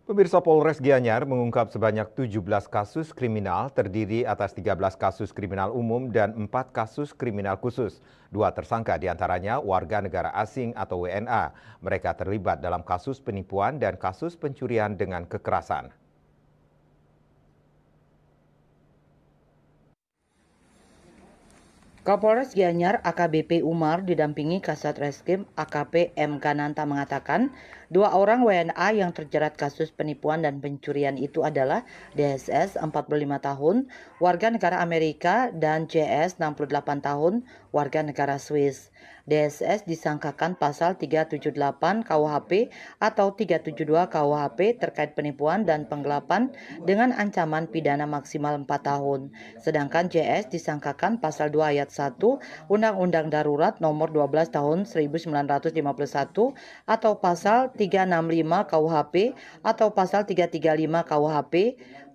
Pemirsa, Polres Gianyar mengungkap sebanyak 17 kasus kriminal terdiri atas 13 kasus kriminal umum dan 4 kasus kriminal khusus. 2 tersangka diantaranya warga negara asing atau WNA. Mereka terlibat dalam kasus penipuan dan kasus pencurian dengan kekerasan. Kapolres Gianyar AKBP Umar didampingi Kasat Reskrim AKP M. Kananta mengatakan, 2 orang WNA yang terjerat kasus penipuan dan pencurian itu adalah DSS 45 tahun, warga negara Amerika, dan JS 68 tahun, warga negara Swiss. DSS disangkakan pasal 378 KUHP atau 372 KUHP terkait penipuan dan penggelapan dengan ancaman pidana maksimal 4 tahun. Sedangkan JS disangkakan pasal 2 ayat 1 Undang-Undang Darurat Nomor 12 Tahun 1951 atau pasal 365 KUHP atau pasal 335 KUHP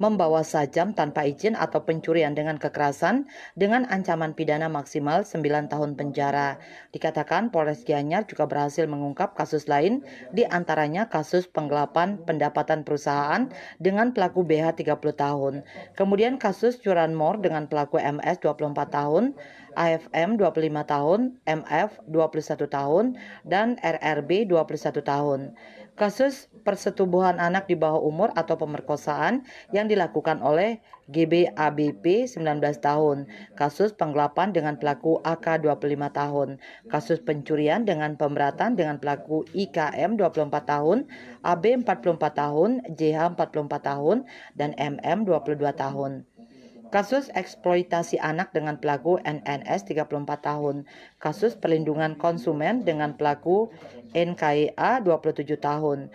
membawa sajam tanpa izin atau pencurian dengan kekerasan dengan ancaman pidana maksimal 9 tahun penjara. Dikatakan Polres Gianyar juga berhasil mengungkap kasus lain, di antaranya kasus penggelapan pendapatan perusahaan dengan pelaku BH 30 tahun. Kemudian kasus curanmor dengan pelaku MS 24 tahun, AFM 25 tahun, MF 21 tahun, dan RRB 21 tahun. Kasus persetubuhan anak di bawah umur atau pemerkosaan yang dilakukan oleh GBABP 19 tahun. Kasus penggelapan dengan pelaku AK 25 tahun. Kasus pencurian dengan pemberatan dengan pelaku IKM 24 tahun, AB 44 tahun, JH 44 tahun, dan MM 22 tahun. Kasus eksploitasi anak dengan pelaku NNS 34 tahun. Kasus perlindungan konsumen dengan pelaku NKIA 27 tahun.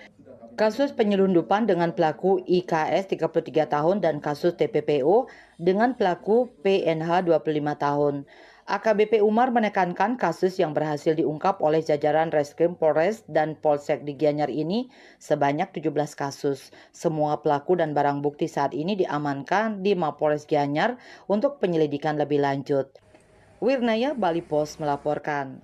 Kasus penyelundupan dengan pelaku IKS 33 tahun dan kasus TPPO dengan pelaku PNH 25 tahun. AKBP Umar menekankan kasus yang berhasil diungkap oleh jajaran Reskrim Polres dan Polsek di Gianyar ini sebanyak 17 kasus. Semua pelaku dan barang bukti saat ini diamankan di Mapolres Gianyar untuk penyelidikan lebih lanjut. Wirnaya Bali Post melaporkan.